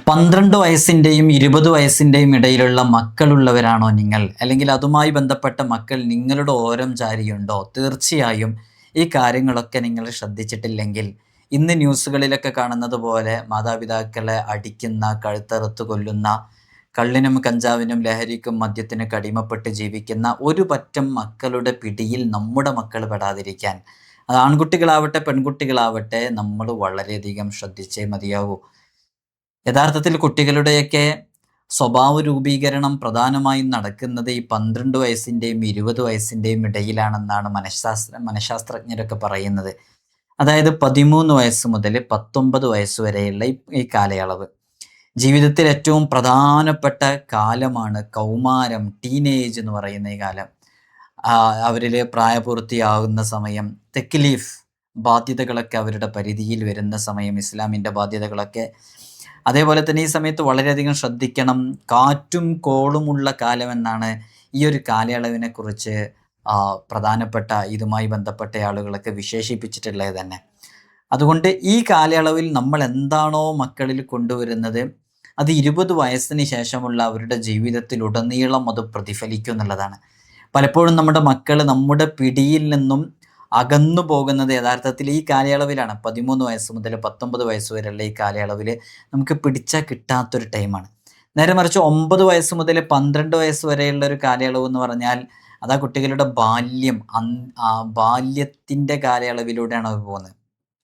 12 വയസ്സിൻ്റെയും 20 വയസ്സിൻ്റെയും ഇടയിലുള്ള മക്കളുള്ളവരാണോ നിങ്ങൾ? അല്ലെങ്കിൽ അതുമായി ബന്ധപ്പെട്ട മക്കൾ നിങ്ങളുടെ ഓരം ചാരിയുണ്ടോ? തീർച്ചയായും ഈ കാര്യങ്ങളൊക്കെ നിങ്ങൾ ശ്രദ്ധിച്ചിട്ടില്ലെങ്കിൽ ഇന്ന് ന്യൂസുകളിലൊക്കെ കാണുന്നത് പോലെ മാതാപിതാക്കളെ അടിക്കുന്ന, കഴുത്തറുത്ത് കൊല്ലുന്ന, കള്ളിനും കഞ്ചാവിനും ലഹരിക്കും മദ്യത്തിനൊക്കെ അടിമപ്പെട്ട് ജീവിക്കുന്ന ഒരു പറ്റം മക്കളുടെ പിടിയിൽ നമ്മുടെ മക്കൾ പെടാതിരിക്കാൻ, അത് ആൺകുട്ടികളാവട്ടെ പെൺകുട്ടികളാവട്ടെ, നമ്മൾ വളരെയധികം ശ്രദ്ധിച്ചേ മതിയാവൂ. യഥാർത്ഥത്തിൽ കുട്ടികളുടെയൊക്കെ സ്വഭാവ രൂപീകരണം പ്രധാനമായും നടക്കുന്നത് ഈ 12 വയസ്സിൻ്റെയും 20 വയസ്സിൻ്റെയും ഇടയിലാണെന്നാണ് മനഃശാസ്ത്രജ്ഞരൊക്കെ പറയുന്നത്. അതായത് 13 വയസ്സ് മുതൽ 19 വയസ്സ് വരെയുള്ള ഈ കാലയളവ് ജീവിതത്തിൽ ഏറ്റവും പ്രധാനപ്പെട്ട കാലമാണ്. കൗമാരം, ടീനേജ് എന്ന് പറയുന്ന ഈ കാലം. അവരിൽ പ്രായപൂർത്തിയാകുന്ന സമയം, തെക്ലീഫ് ബാധ്യതകളൊക്കെ അവരുടെ പരിധിയിൽ വരുന്ന സമയം, ഇസ്ലാമിൻ്റെ ബാധ്യതകളൊക്കെ. അതേപോലെ തന്നെ ഈ സമയത്ത് വളരെയധികം ശ്രദ്ധിക്കണം. കാറ്റും കോളുമുള്ള കാലമെന്നാണ് ഈ ഒരു കാലയളവിനെ കുറിച്ച് പ്രധാനപ്പെട്ട ഇതുമായി ബന്ധപ്പെട്ട ആളുകളൊക്കെ വിശേഷിപ്പിച്ചിട്ടുള്ളത് തന്നെ. അതുകൊണ്ട് ഈ കാലയളവിൽ നമ്മൾ എന്താണോ മക്കളിൽ കൊണ്ടുവരുന്നത് അത് 20 വയസ്സിന് ശേഷമുള്ള അവരുടെ ജീവിതത്തിലുടനീളം അത് പ്രതിഫലിക്കും എന്നുള്ളതാണ്. പലപ്പോഴും നമ്മുടെ മക്കൾ നമ്മുടെ പിടിയിൽ നിന്നും അകന്നു പോകുന്നത് യഥാർത്ഥത്തിൽ ഈ കാലയളവിലാണ്. 13 വയസ്സ് മുതൽ 19 വയസ്സ് വരെയുള്ള ഈ കാലയളവിൽ നമുക്ക് പിടിച്ചാൽ കിട്ടാത്തൊരു ടൈമാണ്. നേരെ മറിച്ച് 9 വയസ്സ് മുതൽ 12 വയസ്സ് വരെയുള്ള ഒരു കാലയളവ് എന്ന് പറഞ്ഞാൽ അതാ കുട്ടികളുടെ ബാല്യം, ബാല്യത്തിൻ്റെ കാലയളവിലൂടെയാണ് അത് പോകുന്നത്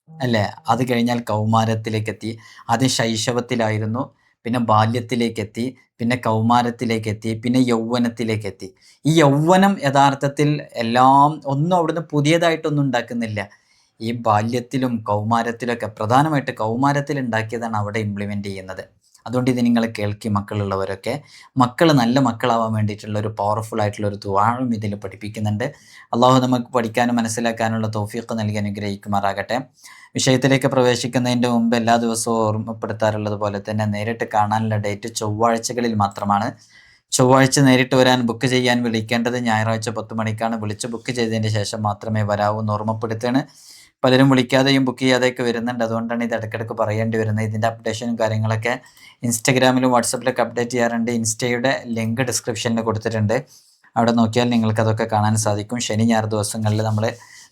അല്ലേ. അത് കഴിഞ്ഞാൽ കൗമാരത്തിലേക്കെത്തി. ആദ്യം ശൈശവത്തിലായിരുന്നു, പിന്നെ ബാല്യത്തിലേക്കെത്തി, പിന്നെ കൗമാരത്തിലേക്കെത്തി, പിന്നെ യൗവനത്തിലേക്കെത്തി. ഈ യൗവനം യഥാർത്ഥത്തിൽ എല്ലാം ഒന്നും അവിടുന്ന് പുതിയതായിട്ടൊന്നും ഉണ്ടാക്കുന്നില്ല. ഈ ബാല്യത്തിലും കൗമാരത്തിലൊക്കെ പ്രധാനമായിട്ട് കൗമാരത്തിൽ ഉണ്ടാക്കിയതാണ് അവിടെ ഇംപ്ലിമെൻ്റ് ചെയ്യുന്നത്. അതുകൊണ്ട് ഇത് നിങ്ങൾ കേൾക്കി മക്കളുള്ളവരൊക്കെ, മക്കൾ നല്ല മക്കളാവാൻ വേണ്ടിയിട്ടുള്ള ഒരു പവർഫുൾ ആയിട്ടുള്ള ഒരു ദുആഉം ഇതിൽ പഠിപ്പിക്കുന്നുണ്ട്. അള്ളാഹു നമുക്ക് പഠിക്കാനും മനസ്സിലാക്കാനുള്ള തൗഫീഖ് നൽകി അനുഗ്രഹിക്കുമാറാകട്ടെ. വിഷയത്തിലേക്ക് പ്രവേശിക്കുന്നതിൻ്റെ മുമ്പ് എല്ലാ ദിവസവും ഓർമ്മപ്പെടുത്താറുള്ളത് പോലെ തന്നെ നേരിട്ട് കാണാനുള്ള ഡേറ്റ് ചൊവ്വാഴ്ചകളിൽ മാത്രമാണ്. ചൊവ്വാഴ്ച നേരിട്ട് വരാൻ ബുക്ക് ചെയ്യാൻ വിളിക്കേണ്ടത് ഞായറാഴ്ച 10 മണിക്കാണ്. വിളിച്ച് ബുക്ക് ചെയ്തതിന് ശേഷം മാത്രമേ വരാവൂ എന്ന് ഓർമ്മപ്പെടുത്തുകയാണ്. പലരും വിളിക്കാതെയും ബുക്ക് ചെയ്യാതെയൊക്കെ വരുന്നുണ്ട്. അതുകൊണ്ടാണ് ഇത് ഇടയ്ക്കിടയ്ക്ക് പറയേണ്ടി വരുന്നത്. ഇതിൻ്റെ അപ്ഡേഷനും കാര്യങ്ങളൊക്കെ ഇൻസ്റ്റഗ്രാമിലും വാട്സപ്പിലൊക്കെ അപ്ഡേറ്റ് ചെയ്യാറുണ്ട്. ഇൻസ്റ്റയുടെ ലിങ്ക് ഡിസ്ക്രിപ്ഷനിൽ കൊടുത്തിട്ടുണ്ട്. അവിടെ നോക്കിയാൽ നിങ്ങൾക്കതൊക്കെ കാണാൻ സാധിക്കും. ശനി ഞായർ ദിവസങ്ങളിൽ നമ്മൾ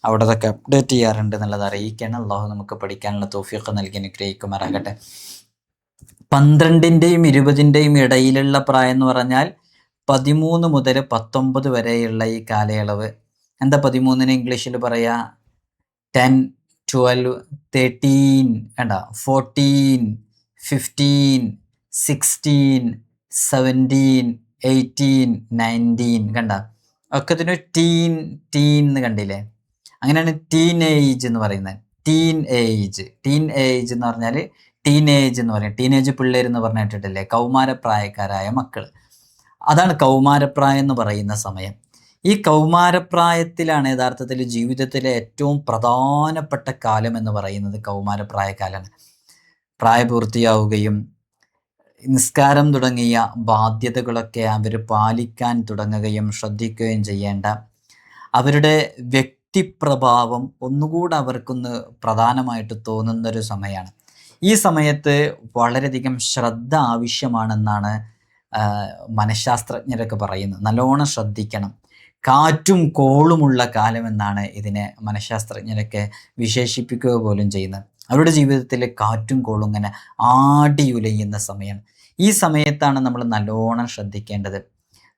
അവിടെ അതൊക്കെ അപ്ഡേറ്റ് ചെയ്യാറുണ്ട് എന്നുള്ളത് അറിയിക്കുകയാണ്. അള്ളാഹു നമുക്ക് പഠിക്കാനുള്ള തൗഫീഖ് നൽകി അനുഗ്രഹിക്കുമാറാകട്ടെ. 12ൻ്റെയും 20ൻ്റെയും ഇടയിലുള്ള പ്രായം എന്ന് പറഞ്ഞാൽ 13 മുതൽ 19 വരെയുള്ള ഈ കാലയളവ്. എന്താ 13-ന് ഇംഗ്ലീഷിൽ പറയാ? 10, 12, 13, വേണ്ട 14, 15, 16, 17, 18, 19 കണ്ട. ഒക്കെ ഇതിന് ടീൻ എന്ന് കണ്ടില്ലേ? അങ്ങനെയാണ് ടീനേജ് എന്ന് പറയുന്നത്. ടീനേജ് എന്ന് പറഞ്ഞാൽ ടീനേജ് എന്ന് പറയും. ടീനേജ് പിള്ളേർ എന്ന് പറഞ്ഞിട്ടില്ലേ? കൗമാരപ്രായക്കാരായ മക്കൾ. അതാണ് കൗമാരപ്രായം എന്ന് പറയുന്ന സമയം. ഈ കൗമാരപ്രായത്തിലാണ് യഥാർത്ഥത്തിൽ ജീവിതത്തിലെ ഏറ്റവും പ്രധാനപ്പെട്ട കാലം എന്ന് പറയുന്നത് കൗമാരപ്രായക്കാലാണ്. പ്രായപൂർത്തിയാവുകയും നിസ്കാരം തുടങ്ങിയ ബാധ്യതകളൊക്കെ അവർ പാലിക്കാൻ തുടങ്ങുകയും ശ്രദ്ധിക്കുകയും ചെയ്യേണ്ട, അവരുടെ വ്യക്തിപ്രഭാവം ഒന്നുകൂടെ അവർക്കൊന്ന് പ്രധാനമായിട്ട് തോന്നുന്നൊരു സമയമാണ്. ഈ സമയത്ത് വളരെയധികം ശ്രദ്ധ ആവശ്യമാണെന്നാണ് മനഃശാസ്ത്രജ്ഞരൊക്കെ പറയുന്നത്. നല്ലോണം ശ്രദ്ധിക്കണം. കാറ്റും കോളുമുള്ള കാലമെന്നാണ് ഇതിനെ മനഃശാസ്ത്രജ്ഞരൊക്കെ വിശേഷിപ്പിക്കുക പോലും ചെയ്യുന്നത്. അവരുടെ ജീവിതത്തിൽ കാറ്റും കോളും ഇങ്ങനെ ആടിയുലയുന്ന സമയം. ഈ സമയത്താണ് നമ്മൾ നല്ലോണം ശ്രദ്ധിക്കേണ്ടത്.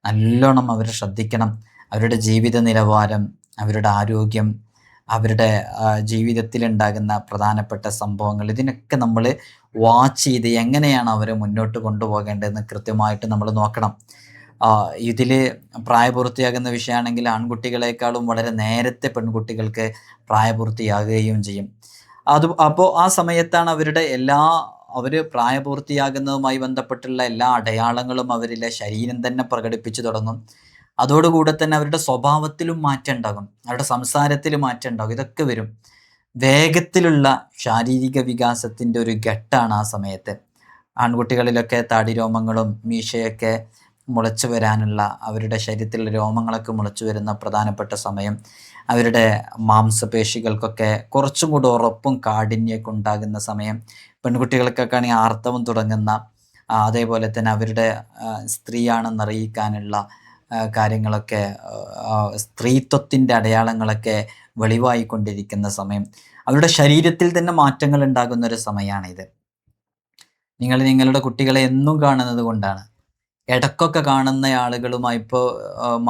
നല്ലോണം അവർ ശ്രദ്ധിക്കണം. അവരുടെ ജീവിത നിലവാരം, അവരുടെ ആരോഗ്യം, അവരുടെ ജീവിതത്തിലുണ്ടാകുന്ന പ്രധാനപ്പെട്ട സംഭവങ്ങൾ, ഇതിനൊക്കെ നമ്മൾ വാച്ച് ചെയ്ത് എങ്ങനെയാണ് അവരെ മുന്നോട്ട് കൊണ്ടുപോകേണ്ടതെന്ന് കൃത്യമായിട്ട് നമ്മൾ നോക്കണം. ഇതിൽ പ്രായപൂർത്തിയാകുന്ന വിഷയമാണെങ്കിൽ ആൺകുട്ടികളെക്കാളും വളരെ നേരത്തെ പെൺകുട്ടികൾക്ക് പ്രായപൂർത്തിയാകുകയും ചെയ്യും. അപ്പോൾ ആ സമയത്താണ് അവർ പ്രായപൂർത്തിയാകുന്നതുമായി ബന്ധപ്പെട്ടുള്ള എല്ലാ അടയാളങ്ങളും അവരിലെ ശരീരം തന്നെ പ്രകടിപ്പിച്ചു തുടങ്ങും. അതോടുകൂടെ തന്നെ അവരുടെ സ്വഭാവത്തിലും മാറ്റം ഉണ്ടാകും, അവരുടെ സംസാരത്തിൽ മാറ്റം ഉണ്ടാകും. ഇതൊക്കെ വരും. വേഗത്തിലുള്ള ശാരീരിക വികാസത്തിൻ്റെ ഒരു ഘട്ടമാണ് ആ സമയത്ത്. ആൺകുട്ടികളിലൊക്കെ താടിരോമങ്ങളും മീശയൊക്കെ മുളച്ചു വരാനുള്ള, അവരുടെ ശരീരത്തിലുള്ള രോമങ്ങളൊക്കെ മുളച്ചു വരുന്ന പ്രധാനപ്പെട്ട സമയം. അവരുടെ മാംസപേശികൾക്കൊക്കെ കുറച്ചും കൂടി ഉറപ്പും കാഠിന്യമൊക്കെ ഉണ്ടാകുന്ന സമയം. പെൺകുട്ടികൾക്കൊക്കെ ആണെങ്കിൽ ആർത്തവം തുടങ്ങുന്ന അതേപോലെ തന്നെ അവരുടെ സ്ത്രീയാണെന്ന് അറിയിക്കാനുള്ള കാര്യങ്ങളൊക്കെ, സ്ത്രീത്വത്തിൻ്റെ അടയാളങ്ങളൊക്കെ വെളിവായിക്കൊണ്ടിരിക്കുന്ന സമയം, അവരുടെ ശരീരത്തിൽ തന്നെ മാറ്റങ്ങൾ ഉണ്ടാകുന്ന ഒരു സമയമാണിത്. നിങ്ങൾ നിങ്ങളുടെ കുട്ടികളെ എന്നും കാണുന്നത് കൊണ്ടാണ്. ഇടയ്ക്കൊക്കെ കാണുന്ന ആളുകളുമായി ഇപ്പോൾ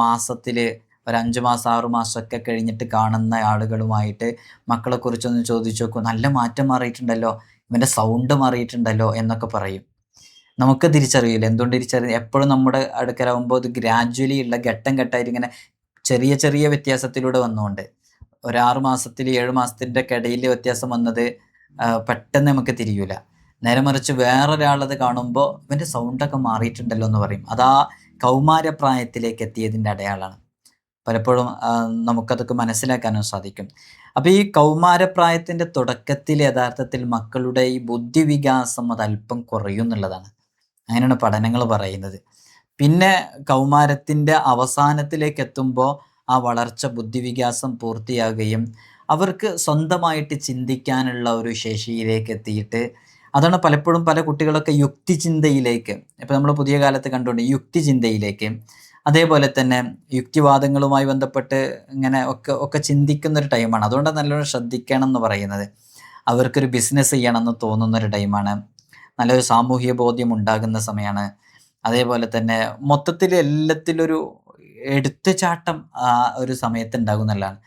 മാസത്തിൽ ഒരു 5 മാസം 6 മാസമൊക്കെ കഴിഞ്ഞിട്ട് കാണുന്ന ആളുകളുമായിട്ട് മക്കളെക്കുറിച്ചൊന്ന് ചോദിച്ചു നോക്കൂ, നല്ല മാറ്റം മാറിയിട്ടുണ്ടല്ലോ, ഇവൻ്റെ സൗണ്ട് മാറിയിട്ടുണ്ടല്ലോ എന്നൊക്കെ പറയും. നമുക്ക് തിരിച്ചറിയില്ല. എന്തുകൊണ്ട് തിരിച്ചറിയില്ല? എപ്പോഴും നമ്മുടെ അടുക്കലാവുമ്പോൾ അത് ഗ്രാജ്വലി ഉള്ള ഘട്ടം ഘട്ടമായിട്ട് ഇങ്ങനെ ചെറിയ ചെറിയ വ്യത്യാസത്തിലൂടെ വന്നുകൊണ്ട്, ഒരു 6 മാസത്തിൽ 7 മാസത്തിൻ്റെ ഒക്കെ ഇടയിൽ വ്യത്യാസം വന്നത് പെട്ടെന്ന് നമുക്ക് തിരിയൂല. നേരെ മറിച്ച് വേറൊരാളത് കാണുമ്പോൾ ഇവൻ്റെ സൗണ്ടൊക്കെ മാറിയിട്ടുണ്ടല്ലോ എന്ന് പറയും. അതാ കൗമാരപ്രായത്തിലേക്ക് എത്തിയതിൻ്റെ അടയാളമാണ്. പലപ്പോഴും നമുക്കതൊക്കെ മനസ്സിലാക്കാനും സാധിക്കും. അപ്പോൾ ഈ കൗമാരപ്രായത്തിൻ്റെ തുടക്കത്തിൽ യഥാർത്ഥത്തിൽ മക്കളുടെ ഈ ബുദ്ധിവികാസം അതല്പം കുറയും എന്നുള്ളതാണ്. അങ്ങനെയാണ് പഠനങ്ങൾ പറയുന്നത്. പിന്നെ കൗമാരത്തിൻ്റെ അവസാനത്തിലേക്ക് എത്തുമ്പോൾ ആ വളർച്ച ബുദ്ധിവികാസം പൂർത്തിയാകുകയും അവർക്ക് സ്വന്തമായിട്ട് ചിന്തിക്കാനുള്ള ഒരു ശേഷിയിലേക്ക് എത്തിയിട്ട്, അതാണ് പലപ്പോഴും പല കുട്ടികളൊക്കെ യുക്തിചിന്തയിലേക്ക്, ഇപ്പോൾ നമ്മൾ പുതിയ കാലത്ത് കണ്ടുകൊണ്ട് യുക്തിചിന്തയിലേക്ക്, അതേപോലെ തന്നെ യുക്തിവാദങ്ങളുമായി ബന്ധപ്പെട്ട് ഇങ്ങനെ ഒക്കെ ചിന്തിക്കുന്നൊരു ടൈമാണ്. അതുകൊണ്ടാണ് നല്ലോണം ശ്രദ്ധിക്കണം എന്ന് പറയുന്നത്. അവർക്കൊരു ബിസിനസ് ചെയ്യണമെന്ന് തോന്നുന്നൊരു ടൈമാണ്. നല്ലൊരു സാമൂഹിക ബോധ്യം ഉണ്ടാകുന്ന സമയമാണ്. അതേപോലെ തന്നെ മൊത്തത്തിൽ എല്ലാത്തിലൊരു എടുത്തുചാട്ടം ഒരു സമയത്ത് ഉണ്ടാകും എന്നുള്ളതാണ്.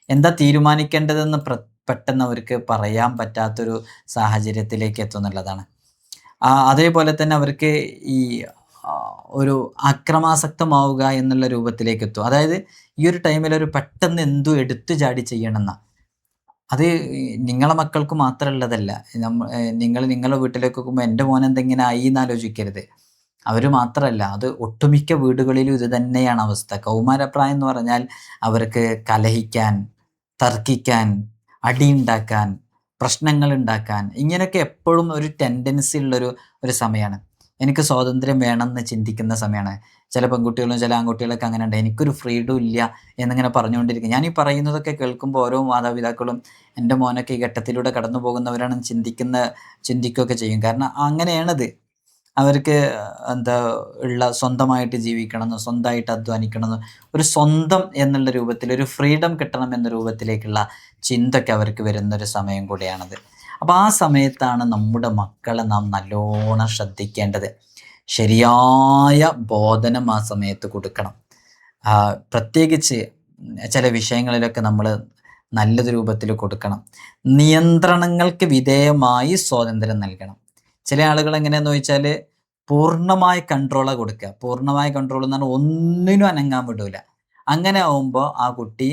എന്താ തീരുമാനിക്കേണ്ടതെന്ന് പെട്ടെന്ന് അവർക്ക് പറയാൻ പറ്റാത്തൊരു സാഹചര്യത്തിലേക്ക് എത്തും എന്നുള്ളതാണ്. അതേപോലെ തന്നെ അവർക്ക് ഈ ഒരു അക്രമാസക്തമാവുക എന്നുള്ള രൂപത്തിലേക്ക് എത്തും. അതായത് ഈ ഒരു ടൈമിൽ ഒരു പെട്ടെന്ന് എന്തും എടുത്തു ചാടി ചെയ്യണമെന്ന, അത് നിങ്ങളെ മക്കൾക്ക് മാത്രമുള്ളതല്ല. നിങ്ങൾ നിങ്ങളുടെ വീട്ടിലേക്ക് നോക്കുമ്പോൾ എൻ്റെ മോൻ എന്തെങ്കിലും ആയി എന്ന് ആലോചിക്കരുത്. അവർ മാത്രമല്ല, അത് ഒട്ടുമിക്ക വീടുകളിലും ഇത് തന്നെയാണ് അവസ്ഥ. കൗമാരപ്രായം എന്ന് പറഞ്ഞാൽ അവർക്ക് കലഹിക്കാൻ, തർക്കിക്കാൻ, അടിയുണ്ടാക്കാൻ, പ്രശ്നങ്ങൾ ഉണ്ടാക്കാൻ, ഇങ്ങനെയൊക്കെ എപ്പോഴും ഒരു ടെൻഡൻസി ഉള്ളൊരു സമയമാണ്. എനിക്ക് സ്വാതന്ത്ര്യം വേണമെന്ന് ചിന്തിക്കുന്ന സമയമാണ്. ചില പെൺകുട്ടികളും ചില ആൺകുട്ടികളൊക്കെ അങ്ങനെ ഉണ്ട്. എനിക്കൊരു ഫ്രീഡം ഇല്ല എന്നിങ്ങനെ പറഞ്ഞുകൊണ്ടിരിക്കും. ഞാൻ ഈ പറയുന്നതൊക്കെ കേൾക്കുമ്പോൾ ഓരോ മാതാപിതാക്കളും എൻ്റെ മോനൊക്കെ ഈ ഘട്ടത്തിലൂടെ കടന്നു പോകുന്നവരാണെന്ന് ചിന്തിക്കുകയൊക്കെ ചെയ്യും. കാരണം അങ്ങനെയാണത്. അവർക്ക് സ്വന്തമായിട്ട് ജീവിക്കണമെന്ന്, സ്വന്തമായിട്ട് അധ്വാനിക്കണമെന്ന്, ഒരു സ്വന്തം എന്നുള്ള രൂപത്തിൽ ഒരു ഫ്രീഡം കിട്ടണം എന്ന രൂപത്തിലേക്കുള്ള ചിന്തയൊക്കെ അവർക്ക് വരുന്നൊരു സമയം കൂടിയാണത്. അപ്പോൾ ആ സമയത്താണ് നമ്മുടെ മക്കളെ നാം നല്ലോണം ശ്രദ്ധിക്കേണ്ടത്. ശരിയായ ബോധനം ആ സമയത്ത് കൊടുക്കണം. പ്രത്യേകിച്ച് ചില വിഷയങ്ങളിലൊക്കെ നമ്മൾ നല്ലൊരു രൂപത്തിൽ കൊടുക്കണം. നിയന്ത്രണങ്ങൾക്ക് വിധേയമായി സ്വാതന്ത്ര്യം നൽകണം. ചില ആളുകൾ എങ്ങനെയാന്ന് ചോദിച്ചാൽ പൂർണ്ണമായ കൺട്രോളാണ് കൊടുക്കുക. പൂർണ്ണമായ കൺട്രോൾ എന്ന് പറഞ്ഞാൽ ഒന്നിനും അനങ്ങാൻ വിടൂല. അങ്ങനെ ആവുമ്പോൾ ആ കുട്ടി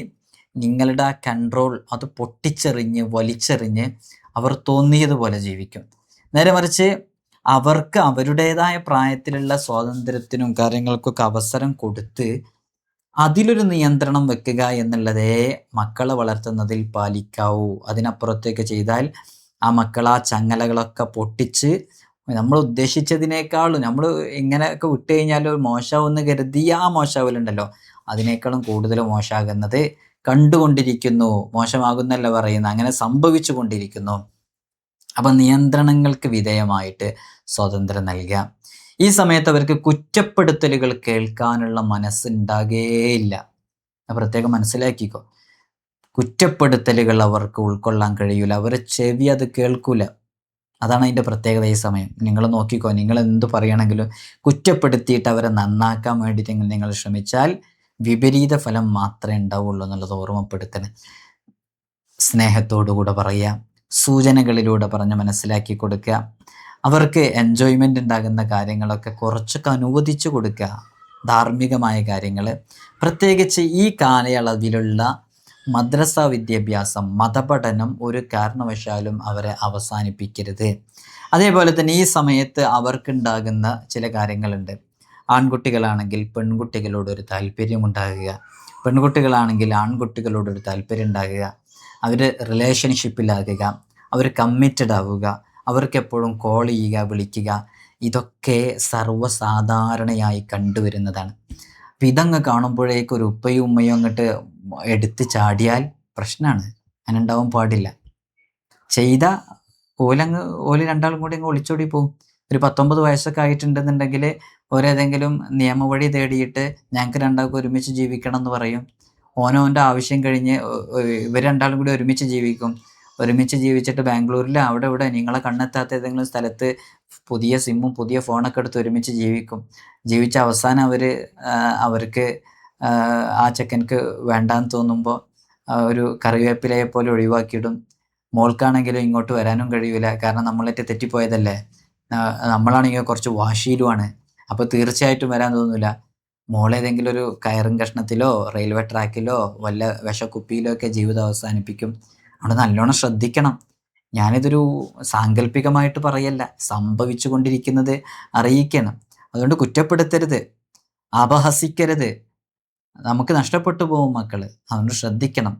നിങ്ങളുടെ ആ കൺട്രോൾ അത് പൊട്ടിച്ചെറിഞ്ഞ് വലിച്ചെറിഞ്ഞ് അവർ തോന്നിയതുപോലെ ജീവിക്കും. നേരെ മറിച്ച് അവർക്ക് അവരുടേതായ പ്രായത്തിലുള്ള സ്വാതന്ത്ര്യത്തിനും കാര്യങ്ങൾക്കൊക്കെ അവസരം കൊടുത്ത് അതിലൊരു നിയന്ത്രണം വെക്കുക എന്നുള്ളതേ മക്കളെ വളർത്തുന്നതിൽ പാലിക്കാവൂ. അതിനപ്പുറത്തേക്ക് ചെയ്താൽ ആ മക്കൾ ആ ചങ്ങലകളൊക്കെ പൊട്ടിച്ച് നമ്മൾ ഉദ്ദേശിച്ചതിനേക്കാളും, നമ്മൾ ഇങ്ങനെയൊക്കെ വിട്ട് കഴിഞ്ഞാൽ മോശമാവെന്ന് കരുതി ആ മോശമാവലുണ്ടല്ലോ, അതിനേക്കാളും കൂടുതൽ മോശമാകുന്നത് കണ്ടുകൊണ്ടിരിക്കുന്നു. മോശമാകുന്നല്ല പറയുന്നത്, അങ്ങനെ സംഭവിച്ചു കൊണ്ടിരിക്കുന്നു. അപ്പം നിയന്ത്രണങ്ങൾക്ക് വിധേയമായിട്ട് സ്വാതന്ത്ര്യം നൽകുക. ഈ സമയത്ത് അവർക്ക് കുറ്റപ്പെടുത്തലുകൾ കേൾക്കാനുള്ള മനസ്സുണ്ടാകേയില്ല. പ്രത്യേകം മനസ്സിലാക്കിക്കോ. കുറ്റപ്പെടുത്തലുകൾ അവർക്ക് ഉൾക്കൊള്ളാൻ കഴിയൂല. അവരെ ചെവി അത് കേൾക്കൂല. അതാണ് അതിൻ്റെ പ്രത്യേകത. ഈ സമയം നിങ്ങൾ നോക്കിക്കോ. നിങ്ങൾ എന്ത് പറയുകയാണെങ്കിലും കുറ്റപ്പെടുത്തിയിട്ട് അവരെ നന്നാക്കാൻ വേണ്ടിയിട്ട് നിങ്ങൾ ശ്രമിച്ചാൽ വിപരീത ഫലം മാത്രമേ ഉണ്ടാവുള്ളൂ എന്നുള്ളത് ഓർമ്മപ്പെടുത്തണം. സ്നേഹത്തോടുകൂടെ പറയുക, സൂചനകളിലൂടെ പറഞ്ഞ് മനസ്സിലാക്കി കൊടുക്കുക. അവർക്ക് എൻജോയ്മെൻ്റ് ഉണ്ടാകുന്ന കാര്യങ്ങളൊക്കെ കുറച്ചൊക്കെ അനുവദിച്ചു കൊടുക്കുക. ധാർമ്മികമായ കാര്യങ്ങൾ, പ്രത്യേകിച്ച് ഈ കാലയളവിലുള്ള മദ്രസ വിദ്യാഭ്യാസം, മതപഠനം ഒരു കാരണവശാലും അവരെ അവസാനിപ്പിക്കരുത്. അതേപോലെ തന്നെ ഈ സമയത്ത് അവർക്കുണ്ടാകുന്ന ചില കാര്യങ്ങളുണ്ട്. ആൺകുട്ടികളാണെങ്കിൽ പെൺകുട്ടികളോടൊരു താല്പര്യമുണ്ടാകുക, പെൺകുട്ടികളാണെങ്കിൽ ആൺകുട്ടികളോടൊരു താല്പര്യം ഉണ്ടാകുക, അവർ റിലേഷൻഷിപ്പിലാകുക, അവർ കമ്മിറ്റഡ് ആവുക, അവർക്കെപ്പോഴും കോൾ ചെയ്യുക, വിളിക്കുക, ഇതൊക്കെ സർവ്വസാധാരണയായി കണ്ടുവരുന്നതാണ്. അപ്പം ഇതങ്ങ് കാണുമ്പോഴേക്കും ഒരു ഉപ്പയും ഉമ്മയും അങ്ങോട്ട് എടുത്ത് ചാടിയാൽ പ്രശ്നമാണ്. അങ്ങനെ ഉണ്ടാവാൻ പാടില്ല. ചെയ്ത ഓല് രണ്ടാളും കൂടി അങ്ങ് ഒളിച്ചോടി പോകും. ഒരു 19 വയസ്സൊക്കെ ആയിട്ടുണ്ടെന്നുണ്ടെങ്കിൽ ഓരേതെങ്കിലും നിയമവഴി തേടിയിട്ട് ഞങ്ങൾക്ക് രണ്ടാൾക്കും ഒരുമിച്ച് ജീവിക്കണം എന്ന് പറയും. ഓനോൻ്റെ ആവശ്യം കഴിഞ്ഞ് ഇവർ രണ്ടാളും കൂടി ഒരുമിച്ച് ജീവിക്കും. ഒരുമിച്ച് ജീവിച്ചിട്ട് ബാംഗ്ലൂരിൽ അവിടെ ഇവിടെ നിങ്ങളെ കണ്ണെത്താത്ത ഏതെങ്കിലും സ്ഥലത്ത് പുതിയ സിമ്മും പുതിയ ഫോണൊക്കെ എടുത്ത് ഒരുമിച്ച് ജീവിക്കും. ജീവിച്ച അവസാനം അവർക്ക് ആ ചെക്കൻക്ക് വേണ്ടാന്ന് തോന്നുമ്പോൾ ഒരു കറിവേപ്പിലയെ പോലെ ഒഴിവാക്കിയിടും. മോൾക്കാണെങ്കിലും ഇങ്ങോട്ട് വരാനും കഴിയൂല. കാരണം നമ്മളേറ്റ് തെറ്റിപ്പോയതല്ലേ. നമ്മളാണെങ്കിൽ കുറച്ച് വാശിയിലുമാണ്. അപ്പോൾ തീർച്ചയായിട്ടും വരാൻ തോന്നൂല. മോളേതെങ്കിലും ഒരു കയറും കഷ്ണത്തിലോ റെയിൽവേ ട്രാക്കിലോ വല്ല വിഷക്കുപ്പിയിലോ ഒക്കെ ജീവിതം അവസാനിപ്പിക്കും. അവിടെ നല്ലോണം ശ്രദ്ധിക്കണം. ഞാനിതൊരു സാങ്കല്പികമായിട്ട് പറയല്ല, സംഭവിച്ചു കൊണ്ടിരിക്കുന്നത് അറിയിക്കണം. അതുകൊണ്ട് കുറ്റപ്പെടുത്തരുത്, അപഹസിക്കരുത്. നമുക്ക് നഷ്ടപ്പെട്ടു പോകും മക്കള്. അതുകൊണ്ട് ശ്രദ്ധിക്കണം.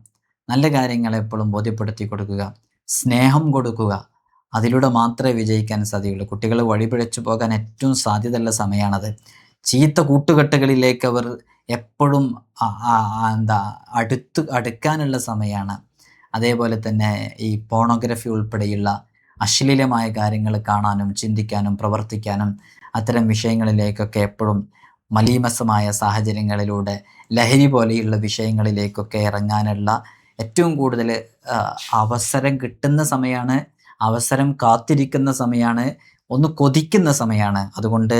നല്ല കാര്യങ്ങൾ എപ്പോഴും ബോധ്യപ്പെടുത്തി കൊടുക്കുക, സ്നേഹം കൊടുക്കുക. അതിലൂടെ മാത്രമേ വിജയിക്കാൻ സാധ്യതയുള്ളൂ. കുട്ടികൾ വഴിപിഴച്ചു പോകാൻ ഏറ്റവും സാധ്യതയുള്ള സമയമാണത്. ചീത്ത കൂട്ടുകെട്ടുകളിലേക്ക് അവർ എപ്പോഴും അടുക്കാനുള്ള സമയമാണ്. അതേപോലെ തന്നെ ഈ പോണോഗ്രഫി ഉൾപ്പെടെയുള്ള അശ്ലീലമായ കാര്യങ്ങൾ കാണാനും ചിന്തിക്കാനും പ്രവർത്തിക്കാനും അത്തരം വിഷയങ്ങളിലേക്കൊക്കെ എപ്പോഴും മലീമസമായ സാഹചര്യങ്ങളിലൂടെ ലഹരി പോലെയുള്ള വിഷയങ്ങളിലേക്കൊക്കെ ഇറങ്ങാനുള്ള ഏറ്റവും കൂടുതൽ അവസരം കിട്ടുന്ന സമയമാണ്, അവസരം കാത്തിരിക്കുന്ന സമയമാണ്, ഒന്ന് കൊതിക്കുന്ന സമയമാണ്. അതുകൊണ്ട്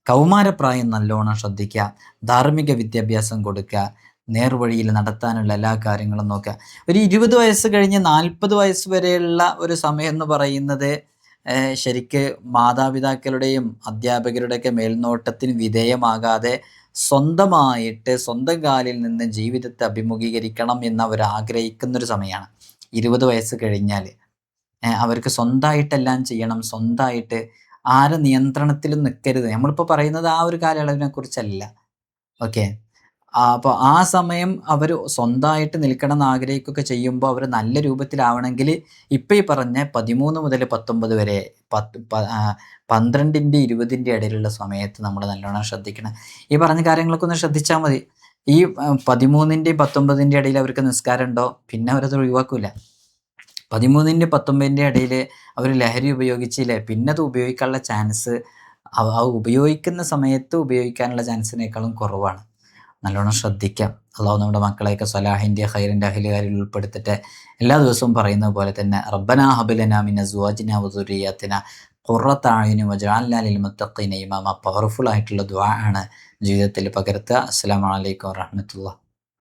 കൗമാരപ്രായം നല്ലോണം ശ്രദ്ധിക്കുക, ധാർമ്മിക വിദ്യാഭ്യാസം കൊടുക്കുക, നേർവഴിയിൽ നടത്താനുള്ള എല്ലാ കാര്യങ്ങളും നോക്കുക. ഒരു 20 വയസ്സ് കഴിഞ്ഞ് 40 വയസ്സ് വരെയുള്ള ഒരു സമയം എന്ന് പറയുന്നത് ശരിക്ക് മാതാപിതാക്കളുടെയും അധ്യാപകരുടെയൊക്കെ മേൽനോട്ടത്തിന് വിധേയമാകാതെ സ്വന്തമായിട്ട് സ്വന്തം കാലിൽ നിന്ന് ജീവിതത്തെ അഭിമുഖീകരിക്കണം എന്ന് അവർ ആഗ്രഹിക്കുന്നൊരു സമയമാണ്. 20 വയസ്സ് കഴിഞ്ഞാൽ അവർക്ക് സ്വന്തമായിട്ടെല്ലാം ചെയ്യണം, സ്വന്തമായിട്ട് ആരെ നിയന്ത്രണത്തിലും നിൽക്കരുത്. നമ്മളിപ്പോൾ പറയുന്നത് ആ ഒരു കാലയളവിനെ കുറിച്ചല്ല. ഓക്കെ. അപ്പോൾ ആ സമയം അവർ സ്വന്തമായിട്ട് നിൽക്കണം എന്ന് ആഗ്രഹിക്കുകയൊക്കെ ചെയ്യുമ്പോൾ അവർ നല്ല രൂപത്തിലാവണമെങ്കിൽ ഇപ്പം ഈ പറഞ്ഞ 13 മുതൽ 19 വരെ 12ൻ്റെ 20ൻ്റെ ഇടയിലുള്ള സമയത്ത് നമ്മൾ നല്ലോണം ശ്രദ്ധിക്കണം. ഈ പറഞ്ഞ കാര്യങ്ങളൊക്കെ ഒന്ന് ശ്രദ്ധിച്ചാൽ മതി. ഈ 13ൻ്റെയും 19ൻ്റെ ഇടയിൽ അവർക്ക് നിസ്കാരം ഉണ്ടോ, പിന്നെ അവരത് ഒഴിവാക്കൂല. 13ൻ്റെയും 19ൻ്റെ ഇടയിൽ അവർ ലഹരി ഉപയോഗിച്ചില്ലേ, പിന്നെ അത് ഉപയോഗിക്കാനുള്ള ചാൻസ് ഉപയോഗിക്കുന്ന സമയത്ത് ഉപയോഗിക്കാനുള്ള ചാൻസിനേക്കാളും കുറവാണ്. നല്ലോണം ശ്രദ്ധിക്കാം. അള്ളാഹു നമ്മുടെ മക്കളെയൊക്കെ സ്വലാഹിൻ്റെ ഖൈറിൻ്റെ അഹ്ലുകാരിൽ ഉൾപ്പെടുത്തിട്ട് എല്ലാ ദിവസവും പറയുന്നത് പോലെ തന്നെ റബ്ബനാ ഹബ് ലനാ മിൻ അസ്വാജിനാ വദുരിയത്തിനാ ഖുർറത അയുനി വജഅൽനാ ലിൽ മുത്തഖീന ഇമാമ. പവർഫുൾ ആയിട്ടുള്ള ദുആ ആണ് ജീവിതത്തിൽ പകർത്തുക. അസ്സലാമു അലൈക്കും വറഹ്മത്തുള്ളാഹി.